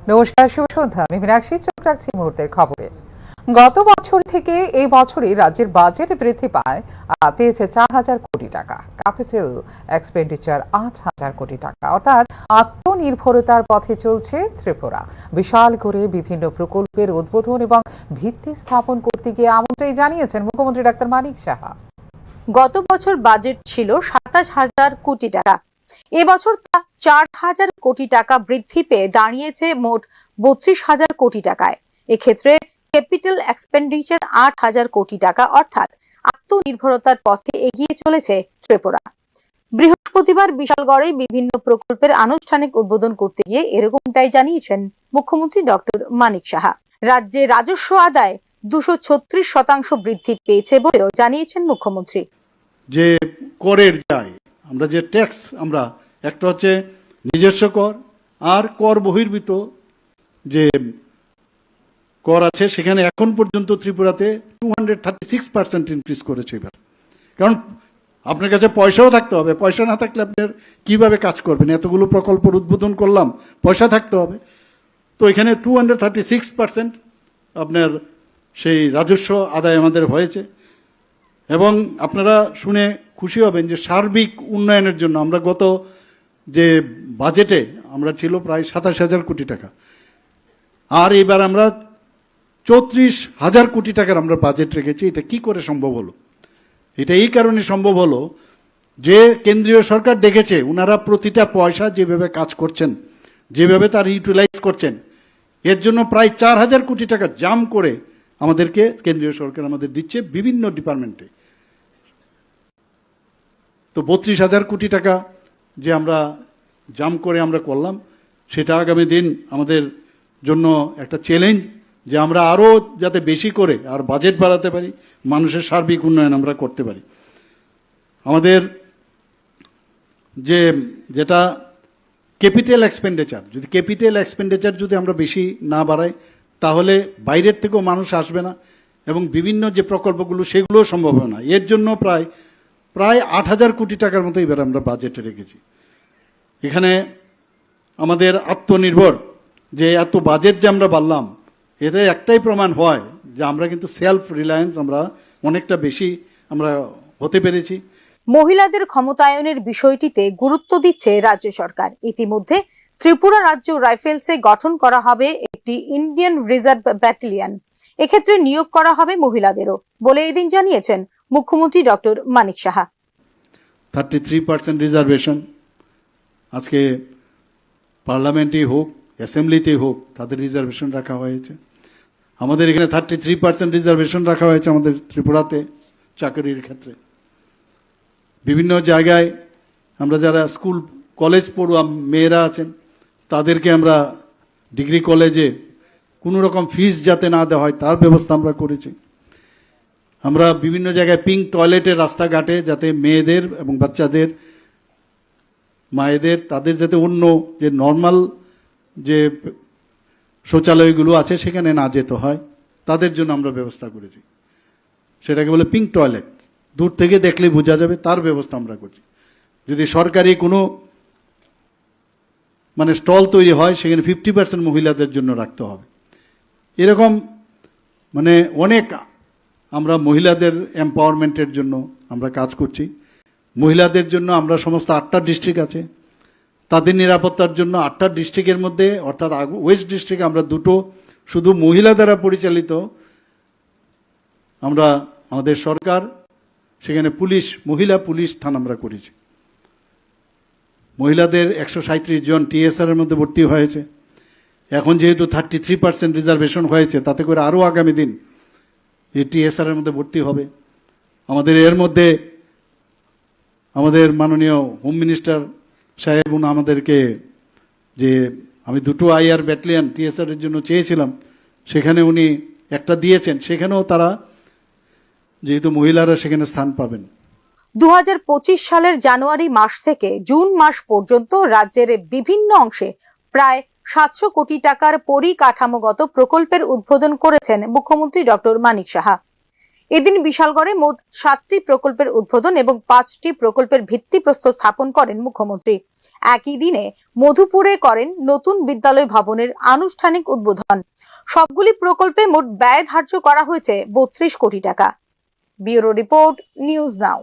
নমস্কার, শুভ সন্ধ্যা। আমি মীনাক্ষী, চোখ রাখছি মুহূর্তের খবরে। গত বছর থেকে এই বছরই রাজ্যের বাজেট বৃদ্ধি পেয়েছে 4,000 কোটি টাকা। ক্যাপিটাল এক্সপেন্ডিচার 8,000 কোটি টাকা, অর্থাৎ আত্মনির্ভরতার পথে চলছে ত্রিপুরা। বিশাল করে বিভিন্ন প্রকল্পের উদ্বোধন এবং ভিত্তি স্থাপন করতে গিয়ে এমনটাই জানিয়েছেন মুখ্যমন্ত্রী ডাক্তার মানিক সাহা। গত বছর বাজেট ছিল 27,000 কোটি টাকা। এবছর তা 4,000 কোটি টাকা বৃদ্ধি পেয়ে দাঁড়িয়েছে মোট 32,000 কোটি টাকায়। এক্ষেত্রে ক্যাপিটাল এক্সপেন্ডিচার 8,000 কোটি টাকা, অর্থাৎ আত্মনির্ভরতার পথে এগিয়ে চলেছে ত্রিপুরা। বৃহস্পতিবার বিশালগড়ে বিভিন্ন প্রকল্পের আনুষ্ঠানিক উদ্বোধন করতে গিয়ে এরকমটাই জানিয়েছেন মুখ্যমন্ত্রী ডক্টর মানিক সাহা। রাজ্যে রাজস্ব আদায় 236% বৃদ্ধি পেয়েছে বলেও জানিয়েছেন মুখ্যমন্ত্রী। যে করের যায়, আমরা যে ট্যাক্স, আমরা একটা হচ্ছে নিজস্ব কর আর কর বহির্ভূত যে কর আছে, সেখানে এখন পর্যন্ত ত্রিপুরাতে 236% ইনক্রিজ করেছে এবার। কারণ আপনার কাছে পয়সাও থাকতে হবে, পয়সা না থাকলে আপনার কিভাবে কাজ করবেন? এতগুলো প্রকল্পের উদ্বোধন করলাম, পয়সা থাকতে হবে। তো এখানে 236% আপনার সেই রাজস্ব আদায় আমাদের হয়েছে। এবং আপনারা শুনে খুশি হবেন যে সার্বিক উন্নয়নের জন্য আমরা গত যে বাজেটে আমরা ছিল প্রায় 27,000 কোটি টাকা, আর এবার আমরা 34,000 কোটি টাকার আমরা বাজেট রেখেছি। এটা কি করে সম্ভব হলো? এটা এই কারণে সম্ভব হলো যে কেন্দ্রীয় সরকার দেখেছে ওনারা প্রতিটা পয়সা যেভাবে কাজ করছেন, যেভাবে তার ইউটিলাইজ করছেন, এর জন্য প্রায় 4,000 কোটি টাকা জাম করে আমাদেরকে কেন্দ্রীয় সরকার আমাদের দিচ্ছে বিভিন্ন ডিপার্টমেন্টে। তো 32,000 কোটি টাকা যে আমরা জাম করে আমরা করলাম, সেটা আগামী দিন আমাদের জন্য একটা চ্যালেঞ্জ যে আমরা আরও যাতে বেশি করে আর বাজেট বাড়াতে পারি, মানুষের সার্বিক উন্নয়ন আমরা করতে পারি। আমাদের যেটা ক্যাপিটাল এক্সপেন্ডিচার, যদি আমরা বেশি না বাড়াই, তাহলে বাইরের থেকেও মানুষ আসবে না এবং বিভিন্ন যে প্রকল্পগুলো সেগুলোও সম্ভব হবে না। এর জন্য প্রায় 8,000 কোটি টাকার মতো এবার আমরা বাজেটে রেখেছি। এখানে আমাদের আত্মনির্ভর যে এত বাজেট যে আমরা বাড়লাম, এতে একটাই প্রমাণ হয় যে আমরা কিন্তু সেলফ রিলায়েন্স আমরা অনেকটা বেশি আমরা হতে পেরেছি। মহিলাদের ক্ষমতায়নের বিষয়টিতে গুরুত্ব দিচ্ছে রাজ্য সরকার। ইতিমধ্যে ত্রিপুরা রাজ্য রাইফেলসে গঠন করা হবে একটি ইন্ডিয়ান রিজার্ভ ব্যাটালিয়ন। এক্ষেত্রে নিয়োগ করা হবে মহিলাদেরও বলে এদিন জানিয়েছেন মুখ্যমন্ত্রী ডক্টর মানিক সাহা। 33% রিজার্ভেশন আজকে পার্লামেন্টেই হোক, অ্যাসেম্বলিতেই হোক, তাদের রিজার্ভেশন রাখা হয়েছে। আমাদের এখানে 33% রিজার্ভেশন রাখা হয়েছে আমাদের ত্রিপুরাতে চাকরির ক্ষেত্রে। বিভিন্ন জায়গায় আমরা যারা স্কুল কলেজ পড়ুয়া মেয়েরা আছেন, তাদেরকে আমরা ডিগ্রি কলেজে কোনো রকম ফিস যাতে না দেওয়া হয় তার ব্যবস্থা আমরা করেছি। আমরা বিভিন্ন জায়গায় পিঙ্ক টয়লেটের রাস্তাঘাটে যাতে মেয়েদের এবং বাচ্চাদের, মায়েদের, তাদের যাতে অন্য যে নর্মাল যে শৌচালয়গুলো আছে সেখানে না যেতে হয়, তাদের জন্য আমরা ব্যবস্থা করেছি। সেটাকে বলে পিঙ্ক টয়লেট, দূর থেকে দেখলে বোঝা যাবে, তার ব্যবস্থা আমরা করছি। যদি সরকারি কোনো স্টল তৈরি হয়, সেখানে 50% মহিলাদের জন্য রাখতে হবে। এরকম অনেক আমরা মহিলাদের এম্পাওয়ারমেন্টের জন্য আমরা কাজ করছি। মহিলাদের জন্য আমরা সমস্ত 8টা ডিস্ট্রিক্ট আছে, তাদের নিরাপত্তার জন্য 8টা ডিস্ট্রিক্টের মধ্যে, অর্থাৎ ওয়েস্ট ডিস্ট্রিক্টে আমরা 2টো শুধু মহিলা দ্বারা পরিচালিত, আমরা আমাদের সরকার সেখানে মহিলা পুলিশ থানা আমরা করেছি। মহিলাদের 137 জন টিএসআর এর মধ্যে ভর্তি হয়েছে। এখন যেহেতু 33% রিজার্ভেশন হয়েছে, তাতে করে আরও আগামী দিন এই টিএসআর এর মধ্যে ভর্তি হবে। আমাদের এর মধ্যে আমাদের মাননীয় হোম মিনিস্টার সাহেব আমাদেরকে যে আমি 2টো আইআর ব্যাটালিয়ন টিএসআর এর জন্য চেয়েছিলাম, সেখানে উনি একটা দিয়েছেন। সেখানেও তারা যেহেতু মহিলারা সেখানে স্থান পাবেন। 2025 সালের জানুয়ারি মাস থেকে জুন মাস পর্যন্ত রাজ্যের বিভিন্ন অংশে প্রায় 700 কোটি টাকার পরিকাঠামোগত প্রকল্পের উদ্বোধন করেছেন মুখ্যমন্ত্রী ডক্টর মানিক সাহা। এদিন বিশালগড়ে মোট 7টি প্রকল্পের উদ্বোধন এবং 5টি প্রকল্পের ভিত্তিপ্রস্তর স্থাপন করেন মুখ্যমন্ত্রী। একই দিনে মধুপুরে করেন নতুন বিদ্যালয় ভবনের আনুষ্ঠানিক উদ্বোধন। সবগুলি প্রকল্পে মোট ব্যয় ধার্য করা হয়েছে 32 কোটি টাকা। Bureau report, news now.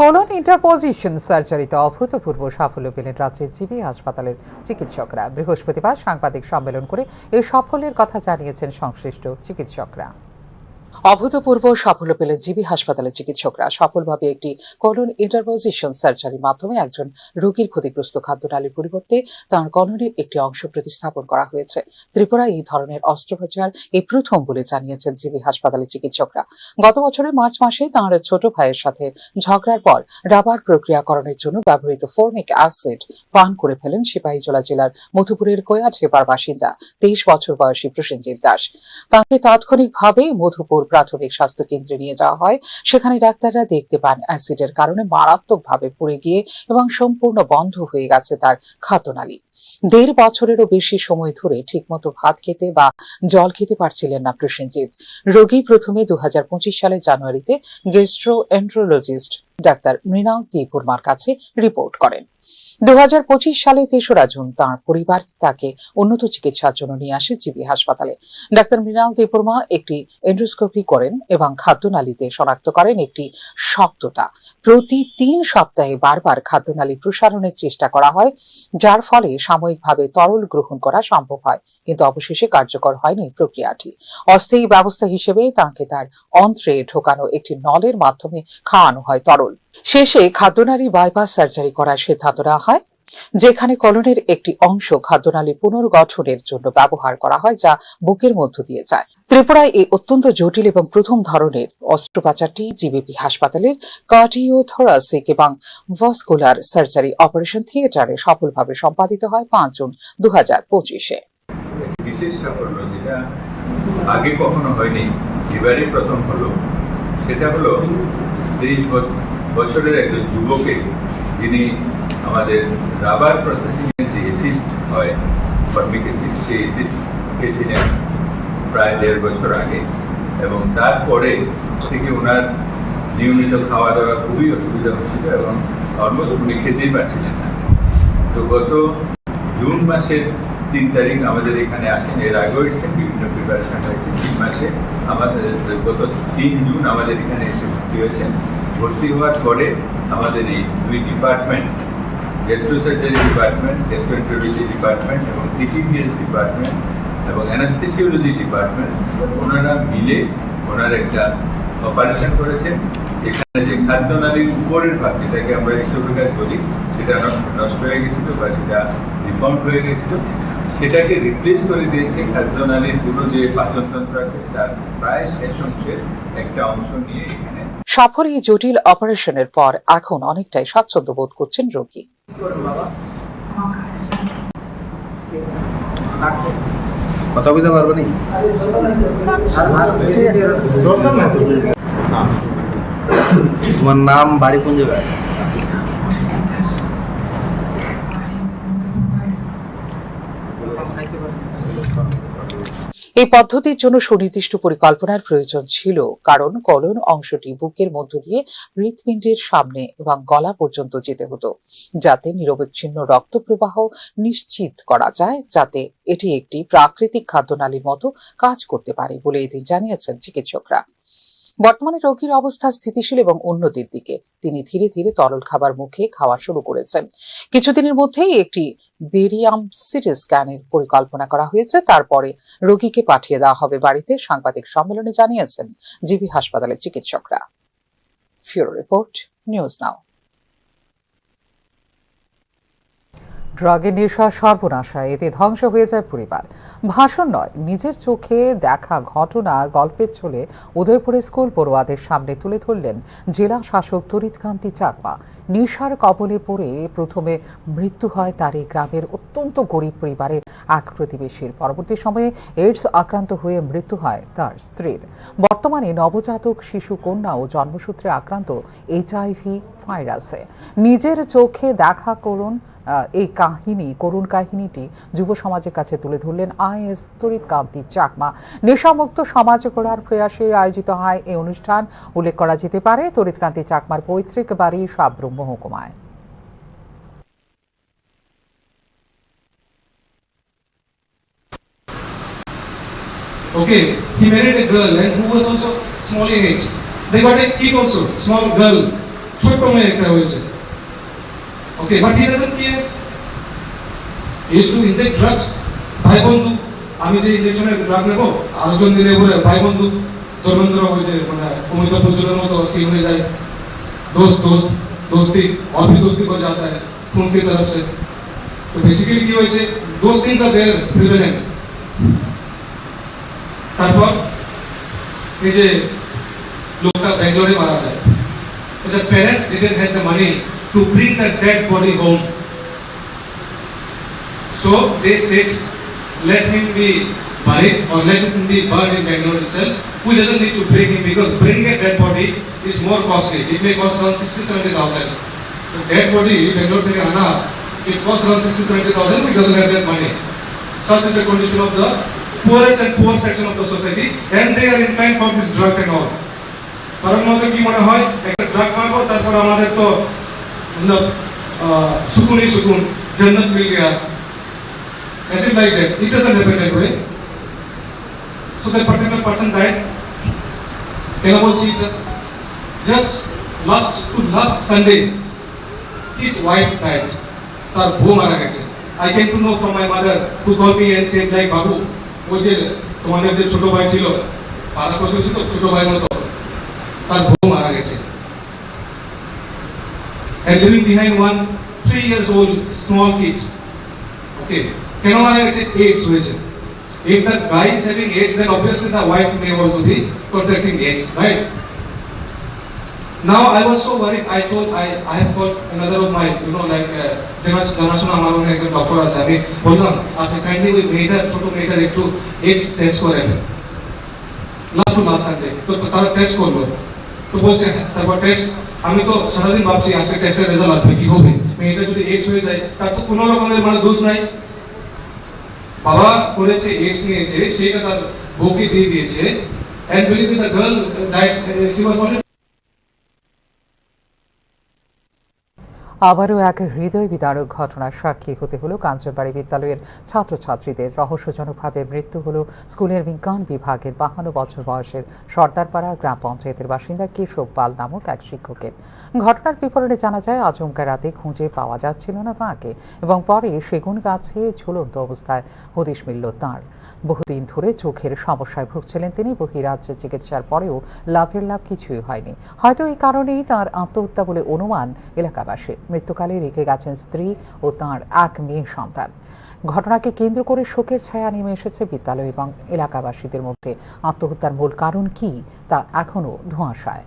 Colon interposition সার্জারিতে অভূতপূর্ব সাফল্য পেলেন রাজ্যের জিবি হাসপাতালের চিকিৎসকরা। বৃহস্পতিবার সাংবাদিক সম্মেলন করে এই সাফল্যের কথা জানিয়েছেন সংশ্লিষ্ট চিকিৎসকরা। অভূতপূর্ব সাফল্য পেলেন জিবি হাসপাতালের চিকিৎসকরা। সফলভাবে একটি কোলন ইন্টারপোজিশন সার্জারির মাধ্যমে একজন রোগীর ক্ষতিগ্রস্ত খাদ্যনালীর পরিবর্তে তাঁর কলোনির একটি অংশ প্রতিস্থাপন করা হয়েছে। ত্রিপুরায় এই ধরনের অস্ত্রোপচার এই প্রথম বলে জানিয়েছেন জিবি হাসপাতালের চিকিৎসকরা। গত বছরের মার্চ মাসে তাঁর ছোট ভাইয়ের সাথে ঝগড়ার পর রাবার প্রক্রিয়াকরণের জন্য ব্যবহৃত ফর্মিক অ্যাসিড পান করে ফেলেন সিপাহীজলা জেলার মধুপুরের কোয়াঠেপার বাসিন্দা 23 বছর বয়সী প্রসেনজিৎ দাস। তাঁকে তাৎক্ষণিকভাবে মধুপুর প্রাথমিক স্বাস্থ্য কেন্দ্রে নিয়ে যাওয়া হয়। সেখানে ডাক্তাররা দেখতে পান অ্যাসিডের কারণে মারাত্মকভাবে পুড়ে গিয়ে এবং সম্পূর্ণ বন্ধ হয়ে গেছে তার খাদ্যনালী। 1.5 বছরেরও বেশি সময় ধরে ঠিকমতো ভাত খেতে বা জল খেতে পারছিলেন না প্রসেনজিৎ। রোগী প্রথমে 2025 সালের জানুয়ারিতে গ্যাস্ট্রোএন্টারোলজিস্ট ডাক্তার মৃণাল তিপুরমার কাছে রিপোর্ট করেন। 2025 সালে 3রা জুন তাঁর পরিবার তাকে উন্নত চিকিৎসার জন্য নিয়ে আসে জিবি হাসপাতালে। ডাক্তার মৃণাল তিপুরমা একটি এন্ডোস্কোপি করেন এবং খাদ্যনালীতে শনাক্ত করেন একটি শক্ততা। প্রতি 3 সপ্তাহে বারবার খাদ্যনালী প্রসারণের চেষ্টা করা হয়, যার ফলে সাময়িকভাবে তরল গ্রহণ করা সম্ভব হয়, কিন্তু অবশেষে কার্যকর হয়নি প্রক্রিয়াটি। অস্থায়ী ব্যবস্থা হিসেবে তাঁকে তার অন্ত্রে ঢোকানো একটি নলের মাধ্যমে খাওয়ানো হয় তরল। শেষে খাদ্যনালী বাইপাস সার্জারি করার সিদ্ধান্ত নেওয়া হয়, যেখানে কলনের একটি অংশ খাদ্যনালী পুনর্গঠনের জন্য ব্যবহার করা হয়, যা বুকের মধ্য দিয়ে যায়। ত্রিপুরায় এই অত্যন্ত জটিল এবং প্রথম ধরনের অস্ত্রোপচারটি জিবিপি হাসপাতালের কার্ডিওথোরাসিক এবং ভাস্কুলার সার্জারি অপারেশন থিয়েটারে সফলভাবে সম্পাদিত হয় 5 জুন 2025-এ। বিশেষ সাফল্য যেটা আগে কখনো হয়নি, এবারে প্রথম হলো, সেটা হলো 23 বছরের একজন যুবকে, যিনি আমাদের রাবার প্রসেসিংয়ের যে অ্যাসিড হয়, ফর্মিক অ্যাসিড, সেই অ্যাসিড খেয়েছিলেন প্রায় 1.5 বছর আগে, এবং তারপরে থেকে ওনার নিয়মিত খাওয়া দাওয়া খুবই অসুবিধা হচ্ছিল এবং অলমোস্ট উনি খেতেই পারছিলেন না। তো গত জুন মাসের 3 তারিখ আমাদের এখানে আসেন। এর আগেও এসেছেন, বিভিন্ন প্রিপারেশন হয়েছে। 3 মাসে আমাদের গত 3 জুন আমাদের এখানে এসে ভর্তি হয়েছেন। ভর্তি হওয়ার পরে আমাদের এই 2 ডিপার্টমেন্ট, গ্যাস্ট্রোসার্জারি ডিপার্টমেন্ট, গ্যাস্ট্রোএন্টারোলজি ডিপার্টমেন্ট এবং সিটিভিএস ডিপার্টমেন্ট এবং অ্যানাস্থেসিওলজি ডিপার্টমেন্ট, ওনারা মিলে ওনার একটা অপারেশন করেছেন, যেখানে যে খাদ্যনালীর উপরের ভাগ, যেটাকে আমরা এক্সোফেগাস বলি, সেটা নষ্ট হয়ে গেছিল বা সেটা ডিফর্ম হয়ে গেছিল, সেটাকে রিপ্লেস করে দিয়েছে খাদ্যনালীর পুরো যে পাচনতন্ত্র আছে তার প্রায় শেষ অংশের একটা অংশ নিয়ে এখানে। সফল এই জটিল অপারেশনের পর এখন অনেকটাই স্বাচ্ছন্দ্য বোধ করছেন রোগী। কথা বুঝতে পারবো নি। তোমার নাম, বাড়ি কোন জায়গায়? এই পদ্ধতির জন্য সুনির্দিষ্ট পরিকল্পনার প্রয়োজন ছিল, কারণ কলন অংশটি বুকের মধ্য দিয়ে হৃৎপিণ্ডের সামনে এবং গলা পর্যন্ত যেতে হতো, যাতে নিরবচ্ছিন্ন রক্ত প্রবাহ নিশ্চিত করা যায়, যাতে এটি একটি প্রাকৃতিক খাদ্যনালীর মতো কাজ করতে পারে বলে এদিন জানিয়েছেন চিকিৎসকরা। বর্তমানে রোগীর অবস্থা স্থিতিশীল এবং উন্নতির দিকে। তিনি ধীরে ধীরে তরল খাবার মুখে খাওয়া শুরু করেছেন। কিছুদিনের মধ্যেই একটি বেরিয়াম সিটি স্ক্যানের পরিকল্পনা করা হয়েছে, তারপরে রোগীকে পাঠিয়ে দেওয়া হবে বাড়িতে, সাংবাদিক সম্মেলনে জানিয়েছেন জিবি হাসপাতালের চিকিৎসকরা। ফিউরো রিপোর্ট, নিউজ নাও। ড্রাগের নেশা সর্বনাশায়, এতে ধ্বংস হয়ে যায় পরিবার। ভাষণ নয়, নিজের চোখে দেখা ঘটনা গল্পের ছলে উদয়পুরে স্কুল পড়ুয়াদের সামনে তুলে ধরলেন জেলা শাসক তরিৎকান্তি চাকমা। নেশার কবলে পড়ে প্রথমে মৃত্যু হয় তার এই গ্রামের অত্যন্ত গরিব পরিবারের এক প্রতিবেশীর। পরবর্তী সময়ে এইডস আক্রান্ত হয়ে মৃত্যু হয় তার স্ত্রীর। বর্তমানে নবজাতক শিশু কন্যা ও জন্মসূত্রে আক্রান্ত HIV ভাইরাসে। নিজের চোখে দেখা করুন এই করুণ কাহিনীটি যুব সমাজের কাছে তুলে ধরলেন আইএস তড়িৎকান্তি চাকমা। নেশামুক্ত সমাজ গড়ার প্রয়াসে আয়োজিত হয় এই অনুষ্ঠান। উল্লেখ করা যেতে পারে তড়িৎকান্তি চাকমার পৈতৃক বাড়ি Sabroom মহকুমায়। Okay, he married a girl and who was also small in age. They got a kid also, small girl. ছোট্ট মেয়ে একটা হয়েছে। Okay, but he doesn't care. He used to inject drugs. ভাই বন্ধু, আমি যে ইনজেকশনের ড্রাগ নেব, আলোচন দিলে বলে ভাই বন্ধু ধর্মেন্দ্র হয়েছে, মানে অমিতাভ বচ্চনের মতো সিন হয়ে যায়। दोस्ती और भी दोस्ती बढ़ जाता है खून की तरफ से। तो बेसिकली কি হয়েছে, those things are there prevalent. তারপর এই যে লোকটা ব্যাঙ্গালোরে মারা যায়, the parents didn't have the money to bring the dead body home, so they said let him be buried or let him be burned in Bangalore itself. We doesn't need to bring him because bringing a dead body is more costly. It may cost around 60-70,000. The dead body Bangalore থেকে আনা, it costs around 60-70,000. We doesn't have that money. Such is the condition of the poorest and poor section of the society, and they are inclined for this drug and all. কারণ মধ্যে কি মনে হয়, একটা drug মারবো তারপর আমাদের তো মতলব সুকুনই সুকুন, জান্নাত মিল Gaya, as if like that. It doesn't happen that way. So that particular person died. কেন বলছি, just last Sunday his wife died. তার বউ মারা গেছে। I came to know from my mother who called me and said like, বাবু ওই যে তোমাদের যে ছোট ভাই ছিল, পাড়া করতে ছিল ছোট ভাই মতো, তার বউ মারা গেছে। And leaving behind one 3 years old small kid. Okay, কেন মারা গেছে? AIDS হয়েছে। If the guy is having AIDS, then obviously the wife may also be contracting AIDS, right? Now I was so worried. I have called another of my, like জানাশোনা আমার মনে একটা doctor আছে, আমি বললাম আপনি কাইন্ডলি ওই মেয়েটার ছোট মেয়েটার একটু AIDS টেস্ট করেন লাস্ট সানডে। তো তারা টেস্ট করলো, তো বলছে তারপর টেস্ট, আমি তো সারাদিন ভাবছি আজকে টেস্টের রেজাল্ট আসবে কি হবে, মেয়েটা যদি AIDS হয়ে যায় তার তো কোনো রকমের মানে দোষ নাই। বাবা করেছে, AIDS নিয়েছে, সেটা তার বউকে দিয়ে দিয়েছে, and believe me, the girl died, she was only আবারও এক হৃদয় বিদারক ঘটনার সাক্ষী হতে হলো কাঞ্চনবাড়ি বিদ্যালয়ের ছাত্রছাত্রীদের। রহস্যজনকভাবে মৃত্যু হলো স্কুলের বিজ্ঞান বিভাগের 52 বছর বয়সের সর্দারপাড়া গ্রাম পঞ্চায়েতের বাসিন্দা কেশব পাল নামক এক শিক্ষকের। ঘটনার বিবরণে জানা যায়, আচমকা রাতে খুঁজে পাওয়া যাচ্ছিল না তাঁকে এবং পরে সেগুন গাছে ঝুলন্ত অবস্থায় হদিশ মিলল তাঁর। বহুদিন ধরে চোখের সমস্যায় ভুগছিলেন তিনি। বহিরাজ্যে চিকিৎসার পরেও লাভ কিছুই হয়নি। হয়তো এই কারণেই তাঁর আত্মহত্যা বলে অনুমান এলাকাবাসীর। মৃত্যুকালে রেখে গেছেন স্ত্রী ও তাঁর এক মেয়ে সন্তান। ঘটনাকে কেন্দ্র করে শোকের ছায়া নেমে এসেছে বিদ্যালয় এবং এলাকাবাসীদের মধ্যে। আত্মহত্যার মূল কারণ কি তা এখনো ধোঁয়াশায়।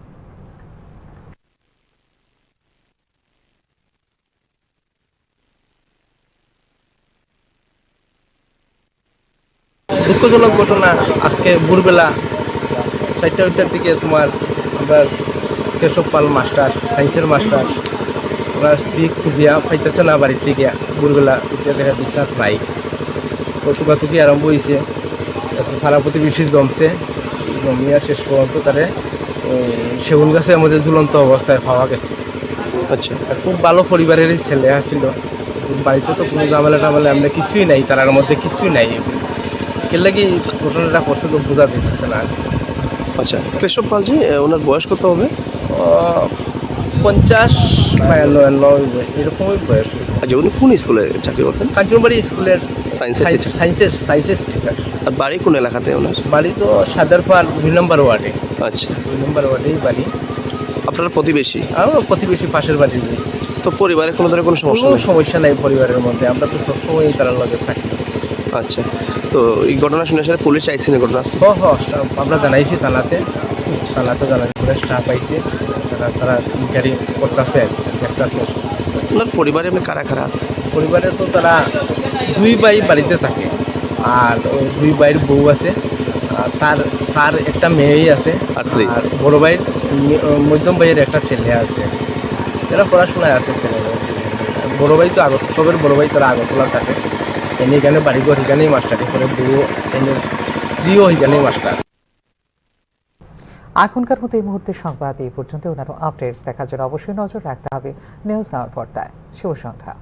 দুঃখজনক ঘটনা। আজকে ভোরবেলা 4টার দিকে তোমার আমরা কেশব পাল মাস্টার, সায়েন্সের মাস্টার, ওনার স্ত্রী খুঁজিয়া পাইতেছে না বাড়ির থেকে। ভোরবেলা উঠে দেখা বিশ্বনাথ নাই, কতুকাতুকি আরম্ভ হয়েছে, পাড়া প্রতিবেশী জমছে, জমিয়া শেষ পর্যন্ত তারে সেগুন গাছের মধ্যে ঝুলন্ত অবস্থায় পাওয়া গেছে। আচ্ছা, খুব ভালো পরিবারেরই ছেলে আসছিল, বাড়িতে তো কোনো ঝামেলা আমরা কিছুই নাই, তার মধ্যে কিছুই নাই। এর লাগে ঘটনাটা করছে তো বোঝা দিতেছে না। আচ্ছা, কেশব পালজি ওনার বয়স কত হবে? 50-59 এরকমই বয়স। আচ্ছা, উনি কোন স্কুলে চাকরি করতেন? কাঞ্চনবাড়ি স্কুলের সায়েন্সের টিচার। আর বাড়ি কোন এলাকাতে ওনার? বাড়ি তো সাদারপাড় 2 নম্বর ওয়ার্ডে। আচ্ছা, 2 নম্বর ওয়ার্ডেই বাড়ি। আপনারা প্রতিবেশী? আমরা প্রতিবেশী, পাশের বাড়ি। তো পরিবারে কোনো ধরনের কোনো সমস্যা নাই পরিবারের মধ্যে, আমরা তো সবসময় তার লগে থাকি। আচ্ছা, তো এই ঘটনা শুনে আসলে পুলিশ চাইছে না ঘটনা? আমরা জানাইছি থানাতে জানাই করে স্টাফ আইছে, তারা ইনকোয়ারি করতেছে, দেখতেছে। ওনার পরিবারে এমনি কারা কারা আছে? পরিবারে তো তারা 2 ভাই বাড়িতে থাকে, আর ওই 2 ভাইয়ের বউ আছে, তার একটা মেয়েই আছে, আর বড় ভাইয়ের মধ্যম ভাইয়ের একটা ছেলে আছে। এরা পড়াশোনায় আছে ছেলে। বড় ভাই তো আগত সবের বড় ভাই তারা আগরতলা থাকে, এনে এখানে বাড়িঘর এখানেই মাস্টারি করে, বউ এনে স্ত্রীও এখানেই মাস্টার। এখনকার মতো এই মুহূর্তে সংবাদ এই পর্যন্ত। অন্যান্য আপডেটস দেখার জন্য অবশ্যই নজর রাখতে হবে নিউজ নাওয়ার পর্দায়। শুভ সন্ধ্যা।